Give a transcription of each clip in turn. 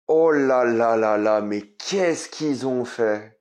Oh là là là là, mais qu'est-ce qu'ils ont fait?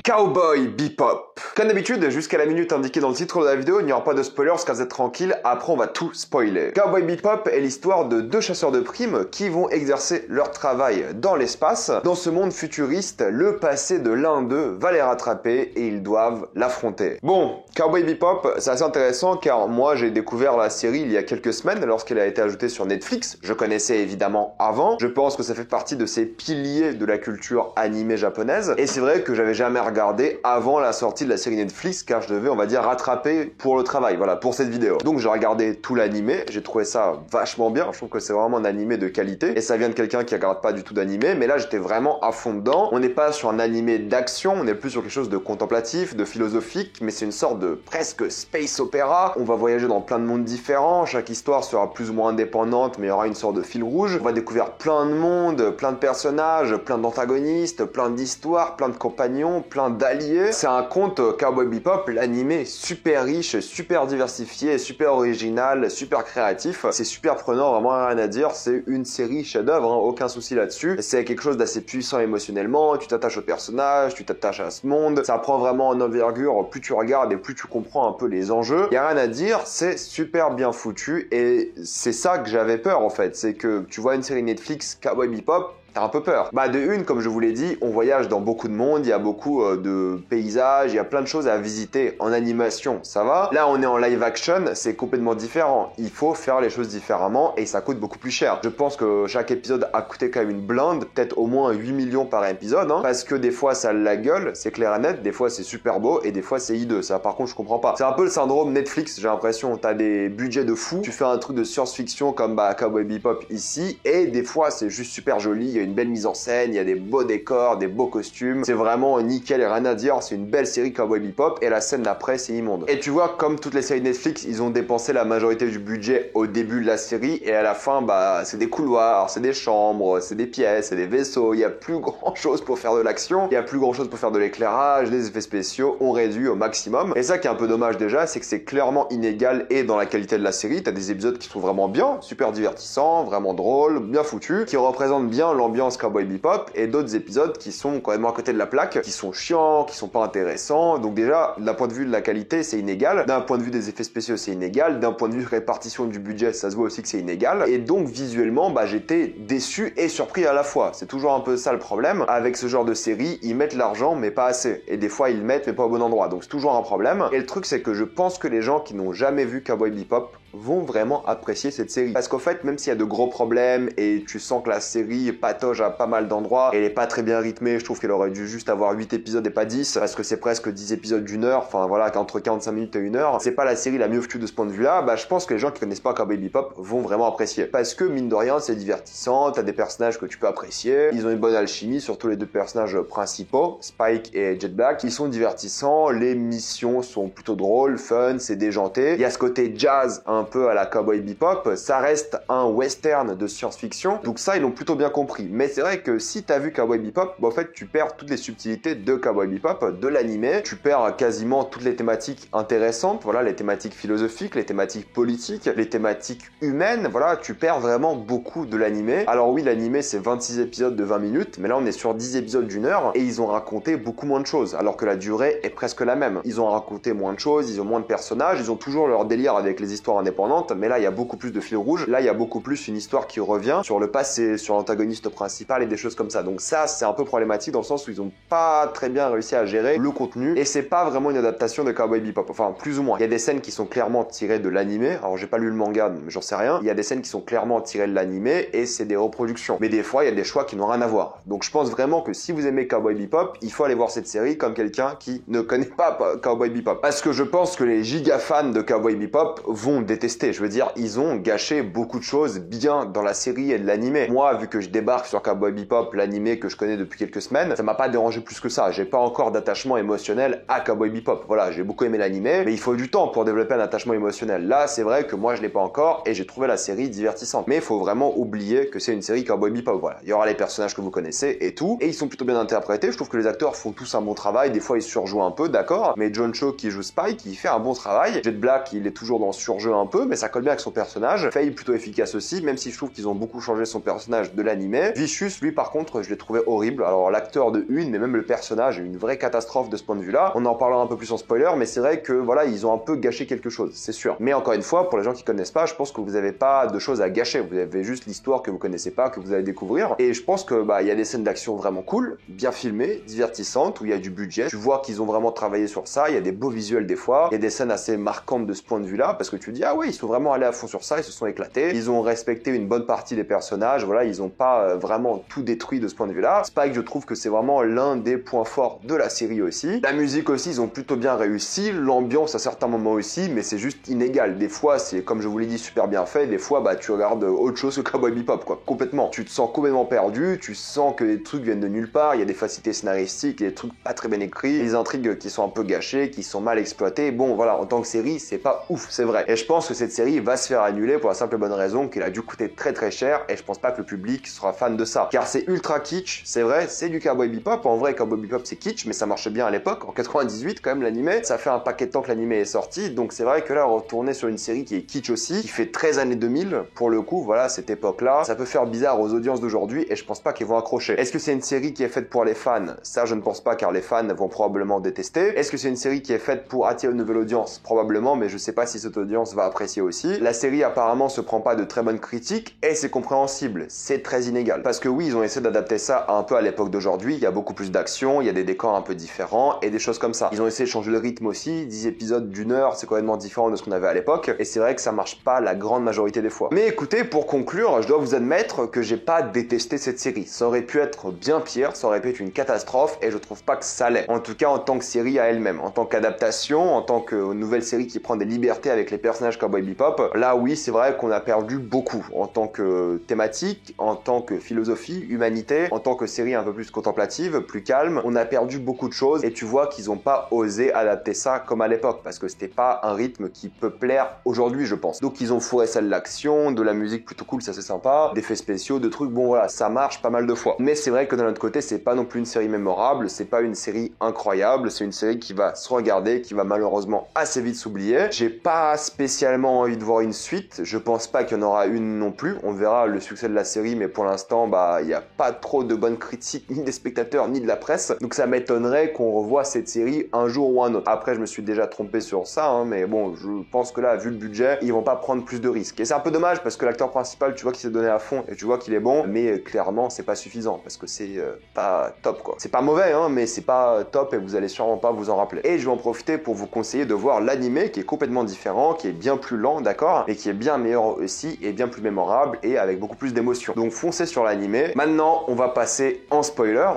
Cowboy Bebop. Comme d'habitude, jusqu'à la minute indiquée dans le titre de la vidéo, il n'y aura pas de spoilers, car vous êtes tranquille, après on va tout spoiler. Cowboy Bebop est l'histoire de deux chasseurs de primes qui vont exercer leur travail dans l'espace. Dans ce monde futuriste, le passé de l'un d'eux va les rattraper et ils doivent l'affronter. Bon, Cowboy Bebop, c'est assez intéressant car moi j'ai découvert la série il y a quelques semaines lorsqu'elle a été ajoutée sur Netflix. Je connaissais évidemment avant, je pense que ça fait partie de ces piliers de la culture animée japonaise et c'est vrai que j'avais jamais regardé avant la sortie de la série Netflix car je devais, on va dire, rattraper pour le travail, voilà, pour cette vidéo. Donc j'ai regardé tout l'animé, j'ai trouvé ça vachement bien, je trouve que c'est vraiment un animé de qualité et ça vient de quelqu'un qui regarde pas du tout d'animé, mais là j'étais vraiment à fond dedans. On n'est pas sur un animé d'action, on est plus sur quelque chose de contemplatif, de philosophique, mais c'est une sorte de presque space opéra. On va voyager dans plein de mondes différents, chaque histoire sera plus ou moins indépendante, mais il y aura une sorte de fil rouge. On va découvrir plein de mondes, plein de personnages, plein d'antagonistes, plein d'histoires, plein de compagnons, plein d'alliés. C'est un conte Cowboy Bebop, l'animé super riche, super diversifié, super original, super créatif. C'est super prenant, vraiment rien à dire. C'est une série chef-d'œuvre, hein, aucun souci là-dessus. C'est quelque chose d'assez puissant émotionnellement. Tu t'attaches au personnage, tu t'attaches à ce monde. Ça prend vraiment en envergure. Plus tu regardes et plus tu comprends un peu les enjeux. Y a rien à dire, c'est super bien foutu et c'est ça que j'avais peur en fait. C'est que tu vois une série Netflix Cowboy Bebop, t'as un peu peur. Bah de une, comme je vous l'ai dit, on voyage dans beaucoup de mondes, il y a beaucoup de paysages, il y a plein de choses à visiter en animation, ça va. Là on est en live action, c'est complètement différent. Il faut faire les choses différemment et ça coûte beaucoup plus cher. Je pense que chaque épisode a coûté quand même une blinde, peut-être au moins 8 millions par épisode, hein, parce que des fois ça a la gueule, c'est clair et net, des fois c'est super beau et des fois c'est hideux. Ça par contre je comprends pas. C'est un peu le syndrome Netflix, j'ai l'impression. T'as des budgets de fou, tu fais un truc de science-fiction comme Cowboy Bebop ici et des fois c'est juste super joli, il y a une belle mise en scène, il y a des beaux décors, des beaux costumes, c'est vraiment nickel et rien à dire, c'est une belle série Cowboy Bebop et la scène d'après c'est immonde. Et tu vois, comme toutes les séries Netflix, ils ont dépensé la majorité du budget au début de la série et à la fin, bah c'est des couloirs, c'est des chambres, c'est des pièces, c'est des vaisseaux, il y a plus grand chose pour faire de l'action, il y a plus grand chose pour faire de l'éclairage, des effets spéciaux, on réduit au maximum. Et ça qui est un peu dommage déjà, c'est que c'est clairement inégal et dans la qualité de la série, t'as des épisodes qui sont vraiment bien, super divertissants, vraiment drôles, bien foutus, qui représentent bien l'ambiance Cowboy Bebop et d'autres épisodes qui sont quand même à côté de la plaque, qui sont chiants, qui sont pas intéressants. Donc déjà, d'un point de vue de la qualité, c'est inégal. D'un point de vue des effets spéciaux, c'est inégal. D'un point de vue répartition du budget, ça se voit aussi que c'est inégal. Et donc visuellement, bah j'étais déçu et surpris à la fois. C'est toujours un peu ça le problème. Avec ce genre de série, ils mettent l'argent mais pas assez. Et des fois, ils le mettent mais pas au bon endroit. Donc c'est toujours un problème. Et le truc, c'est que je pense que les gens qui n'ont jamais vu Cowboy Bebop vont vraiment apprécier cette série. Parce qu'en fait, même s'il y a de gros problèmes et tu sens que la série patauge à pas mal d'endroits, elle est pas très bien rythmée, je trouve qu'elle aurait dû juste avoir 8 épisodes et pas 10, parce que c'est presque 10 épisodes d'une heure, enfin voilà, entre 45 minutes et 1 heure, c'est pas la série la mieux foutue de ce point de vue-là, bah je pense que les gens qui connaissent pas Cowboy Bebop vont vraiment apprécier. Parce que mine de rien, c'est divertissant, t'as des personnages que tu peux apprécier, ils ont une bonne alchimie, surtout les deux personnages principaux, Spike et Jet Black, ils sont divertissants, les missions sont plutôt drôles, fun, c'est déjanté, il y a ce côté jazz, un peu à la Cowboy Bebop, ça reste un western de science-fiction, donc ça ils l'ont plutôt bien compris. Mais c'est vrai que si t'as vu Cowboy Bebop, bah en fait tu perds toutes les subtilités de Cowboy Bebop, de l'animé, tu perds quasiment toutes les thématiques intéressantes, voilà, les thématiques philosophiques, les thématiques politiques, les thématiques humaines, voilà, tu perds vraiment beaucoup de l'animé. Alors oui, l'animé c'est 26 épisodes de 20 minutes, mais là on est sur 10 épisodes d'une heure et ils ont raconté beaucoup moins de choses, alors que la durée est presque la même. Ils ont raconté moins de choses, ils ont moins de personnages, ils ont toujours leur délire avec les histoires indépendantes, mais là il y a beaucoup plus de fil rouge, là il y a beaucoup plus une histoire qui revient sur le passé, sur l'antagoniste principal et des choses comme ça. Donc ça c'est un peu problématique dans le sens où ils ont pas très bien réussi à gérer le contenu et c'est pas vraiment une adaptation de Cowboy Bebop, enfin plus ou moins. Il y a des scènes qui sont clairement tirées de l'animé, alors j'ai pas lu le manga mais j'en sais rien, il y a des scènes qui sont clairement tirées de l'animé et c'est des reproductions. Mais des fois il y a des choix qui n'ont rien à voir. Donc je pense vraiment que si vous aimez Cowboy Bebop, il faut aller voir cette série comme quelqu'un qui ne connaît pas Cowboy Bebop. Parce que je pense que les giga fans de Cowboy Bebop vont détester. Je veux dire, ils ont gâché beaucoup de choses bien dans la série et de l'animé. Moi, vu que je débarque que sur Cowboy Bebop, l'animé que je connais depuis quelques semaines, ça m'a pas dérangé plus que ça. J'ai pas encore d'attachement émotionnel à Cowboy Bebop. Voilà, j'ai beaucoup aimé l'animé, mais il faut du temps pour développer un attachement émotionnel. Là, c'est vrai que moi je l'ai pas encore et j'ai trouvé la série divertissante. Mais il faut vraiment oublier que c'est une série Cowboy Bebop. Voilà, il y aura les personnages que vous connaissez et tout, et ils sont plutôt bien interprétés. Je trouve que les acteurs font tous un bon travail. Des fois ils surjouent un peu, d'accord, mais John Cho qui joue Spike, il fait un bon travail. Jet Black, il est toujours dans le surjeu un peu, mais ça colle bien avec son personnage. Faye plutôt efficace aussi, même si je trouve qu'ils ont beaucoup changé son personnage de l'animé. Vicious, lui par contre, je l'ai trouvé horrible. Alors l'acteur de une, mais même le personnage, une vraie catastrophe de ce point de vue-là. On en parlera un peu plus en spoiler, mais c'est vrai que voilà, ils ont un peu gâché quelque chose, c'est sûr. Mais encore une fois, pour les gens qui connaissent pas, je pense que vous avez pas de choses à gâcher. Vous avez juste l'histoire que vous connaissez pas, que vous allez découvrir. Et je pense que il y a des scènes d'action vraiment cool, bien filmées, divertissantes, où il y a du budget. Tu vois qu'ils ont vraiment travaillé sur ça. Il y a des beaux visuels des fois. Il y a des scènes assez marquantes de ce point de vue-là, parce que tu dis ah ouais, ils sont vraiment allés à fond sur ça, ils se sont éclatés. Ils ont respecté une bonne partie des personnages. Voilà, ils ont pas vraiment tout détruit de ce point de vue-là. Spike, je trouve que c'est vraiment l'un des points forts de la série aussi. La musique aussi, ils ont plutôt bien réussi. L'ambiance à certains moments aussi, mais c'est juste inégal. Des fois, c'est comme je vous l'ai dit, super bien fait. Des fois, tu regardes autre chose que Cowboy Bebop, quoi. Complètement. Tu te sens complètement perdu. Tu sens que les trucs viennent de nulle part. Il y a des facilités scénaristiques, il y a des trucs pas très bien écrits, des intrigues qui sont un peu gâchées, qui sont mal exploitées. Bon, voilà, en tant que série, c'est pas ouf, c'est vrai. Et je pense que cette série va se faire annuler pour la simple et bonne raison qu'elle a dû coûter très très cher. Et je pense pas que le public sera fan de ça, car c'est ultra kitsch. C'est vrai, c'est du Cowboy Bebop. En vrai, Cowboy Bebop c'est kitsch, mais ça marchait bien à l'époque. En 98, quand même, l'animé. Ça fait un paquet de temps que l'animé est sorti, donc c'est vrai que là, retourner sur une série qui est kitsch aussi, qui fait 13 années 2000, pour le coup, voilà, cette époque-là, ça peut faire bizarre aux audiences d'aujourd'hui, et je pense pas qu'ils vont accrocher. Est-ce que c'est une série qui est faite pour les fans? Ça, je ne pense pas, car les fans vont probablement détester. Est-ce que c'est une série qui est faite pour attirer une nouvelle audience? Probablement, mais je sais pas si cette audience va apprécier aussi. La série, apparemment, se prend pas de très bonnes critiques, et c'est compréhensible. C'est très inégal. Parce que oui, ils ont essayé d'adapter ça un peu à l'époque d'aujourd'hui. Il y a beaucoup plus d'action, il y a des décors un peu différents, et des choses comme ça. Ils ont essayé de changer le rythme aussi. 10 épisodes d'une heure, c'est complètement différent de ce qu'on avait à l'époque, et c'est vrai que ça marche pas la grande majorité des fois. Mais écoutez, pour conclure, je dois vous admettre que j'ai pas détesté cette série. Ça aurait pu être bien pire, ça aurait pu être une catastrophe, et je trouve pas que ça l'est. En tout cas, en tant que série à elle-même, en tant qu'adaptation, en tant que nouvelle série qui prend des libertés avec les personnages Cowboy Bebop, là oui, c'est vrai qu'on a perdu beaucoup en tant que thématique, en tant que philosophie, humanité, en tant que série un peu plus contemplative, plus calme. On a perdu beaucoup de choses, et tu vois qu'ils ont pas osé adapter ça comme à l'époque, parce que c'était pas un rythme qui peut plaire aujourd'hui, je pense. Donc ils ont fourré ça de l'action, de la musique plutôt cool, ça c'est sympa, d'effets spéciaux, de trucs, bon voilà, ça marche pas mal de fois. Mais c'est vrai que d'un autre côté, c'est pas non plus une série mémorable, c'est pas une série incroyable, c'est une série qui va se regarder, qui va malheureusement assez vite s'oublier. J'ai pas spécialement envie de voir une suite, je pense pas qu'il y en aura une non plus, on verra le succès de la série, mais pour l'instant, il y a pas trop de bonnes critiques, ni des spectateurs, ni de la presse, donc ça m'étonnerait qu'on revoie cette série un jour ou un autre. Après, je me suis déjà trompé sur ça, mais bon, je pense que là, vu le budget, ils vont pas prendre plus de risques. Et c'est un peu dommage, parce que l'acteur principal, tu vois qu'il s'est donné à fond, et tu vois qu'il est bon, mais clairement, c'est pas suffisant, parce que c'est pas top, quoi. C'est pas mauvais, mais c'est pas top, et vous allez sûrement pas vous en rappeler. Et je vais en profiter pour vous conseiller de voir l'animé, qui est complètement différent, qui est bien plus lent, d'accord, et qui est bien meilleur aussi, et bien plus mémorable, et avec beaucoup plus d'émotion. Donc foncez sur l'animé. Maintenant, on va passer en spoiler.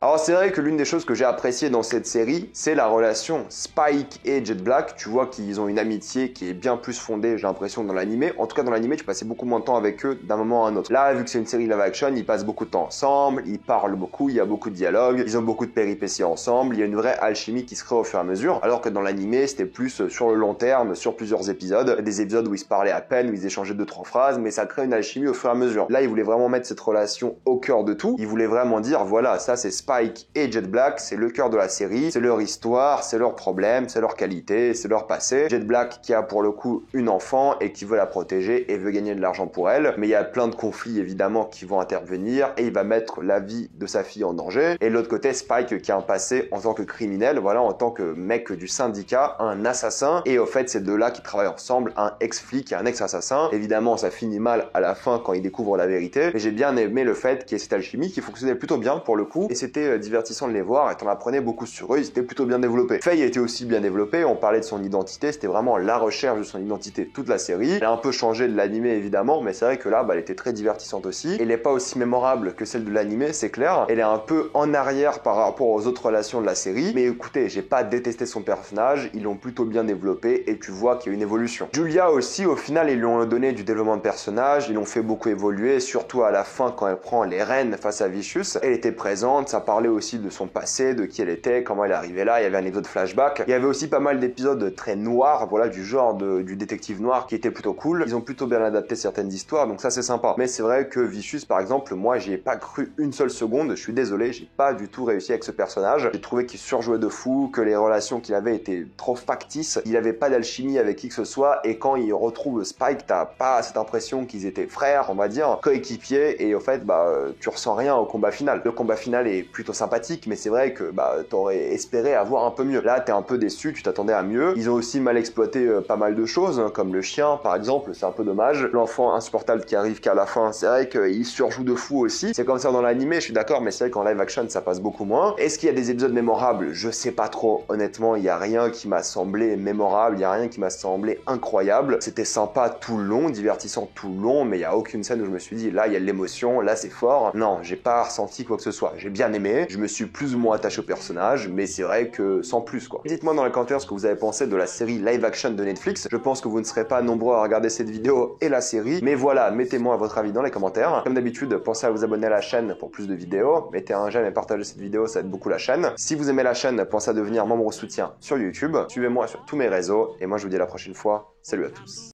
Alors c'est vrai que l'une des choses que j'ai appréciées dans cette série, c'est la relation Spike et Jet Black. Tu vois qu'ils ont une amitié qui est bien plus fondée, j'ai l'impression, dans l'animé. En tout cas, dans l'animé, tu passais beaucoup moins de temps avec eux d'un moment à un autre. Là, vu que c'est une série live action, ils passent beaucoup de temps ensemble, ils parlent beaucoup, il y a beaucoup de dialogues, ils ont beaucoup de péripéties ensemble, il y a une vraie alchimie qui se crée au fur et à mesure. Alors que dans l'animé, c'était plus sur le long terme, sur plusieurs épisodes. Des épisodes où ils se parlaient à peine, où ils échangeaient 2-3 phrases, mais ça crée une alchimie au fur et à mesure. Là, ils voulaient vraiment mettre cette relation au cœur de tout. Ils voulaient vraiment dire, voilà, ça c'est Spike et Jet Black, c'est le cœur de la série, c'est leur histoire, c'est leurs problèmes, c'est leur qualité, c'est leur passé. Jet Black qui a pour le coup une enfant et qui veut la protéger et veut gagner de l'argent pour elle, mais il y a plein de conflits évidemment qui vont intervenir et il va mettre la vie de sa fille en danger. Et de l'autre côté, Spike qui a un passé en tant que criminel, voilà, en tant que mec du syndicat, un assassin, et au fait ces deux-là qui travaillent ensemble, un ex-flic et un ex-assassin. Évidemment ça finit mal à la fin quand ils découvrent la vérité, mais j'ai bien aimé le fait qu'il y ait cette alchimie qui fonctionnait plutôt bien pour le coup, et c'était c'était divertissant de les voir et t'en apprenais beaucoup sur eux, ils étaient plutôt bien développés. Faye était aussi bien développée, on parlait de son identité, c'était vraiment la recherche de son identité toute la série. Elle a un peu changé de l'animé évidemment, mais c'est vrai que là, elle était très divertissante aussi. Elle n'est pas aussi mémorable que celle de l'animé, c'est clair. Elle est un peu en arrière par rapport aux autres relations de la série, mais écoutez, j'ai pas détesté son personnage, ils l'ont plutôt bien développé et tu vois qu'il y a une évolution. Julia aussi, au final, ils lui ont donné du développement de personnage, ils l'ont fait beaucoup évoluer, surtout à la fin quand elle prend les rênes face à Vicious. Elle était présente, ça parlait aussi de son passé, de qui elle était, comment elle est arrivée là, il y avait un épisode flashback. Il y avait aussi pas mal d'épisodes très noirs, voilà, du genre du détective noir qui était plutôt cool. Ils ont plutôt bien adapté certaines histoires, donc ça c'est sympa. Mais c'est vrai que Vicious, par exemple, moi j'y ai pas cru une seule seconde, je suis désolé, j'ai pas du tout réussi avec ce personnage. J'ai trouvé qu'il surjouait de fou, que les relations qu'il avait étaient trop factices, il avait pas d'alchimie avec qui que ce soit, et quand il retrouve Spike, t'as pas cette impression qu'ils étaient frères, on va dire, coéquipiers, et au fait, tu ressens rien au combat final. Le combat final est plutôt sympathique, mais c'est vrai que t'aurais espéré avoir un peu mieux. Là, t'es un peu déçu, tu t'attendais à mieux. Ils ont aussi mal exploité pas mal de choses, hein, comme le chien, par exemple, c'est un peu dommage. L'enfant insupportable qui arrive qu'à la fin, c'est vrai qu'il surjoue de fou aussi. C'est comme ça dans l'animé, je suis d'accord, mais c'est vrai qu'en live action, ça passe beaucoup moins. Est-ce qu'il y a des épisodes mémorables? Je sais pas trop. Honnêtement, il y a rien qui m'a semblé mémorable, il y a rien qui m'a semblé incroyable. C'était sympa tout le long, divertissant tout le long, mais il y a aucune scène où je me suis dit, là, il y a de l'émotion, là, c'est fort. Non, j'ai pas ressenti quoi que ce soit. J'ai bien aimé, je me suis plus ou moins attaché au personnage, mais c'est vrai que sans plus, quoi. Dites-moi dans les commentaires ce que vous avez pensé de la série live action de Netflix. Je pense que vous ne serez pas nombreux à regarder cette vidéo et la série, mais voilà, mettez-moi votre avis dans les commentaires. Comme d'habitude, pensez à vous abonner à la chaîne pour plus de vidéos. Mettez un j'aime et partagez cette vidéo, ça aide beaucoup la chaîne. Si vous aimez la chaîne, pensez à devenir membre ou soutien sur YouTube. Suivez-moi sur tous mes réseaux, et moi je vous dis à la prochaine fois. Salut à tous.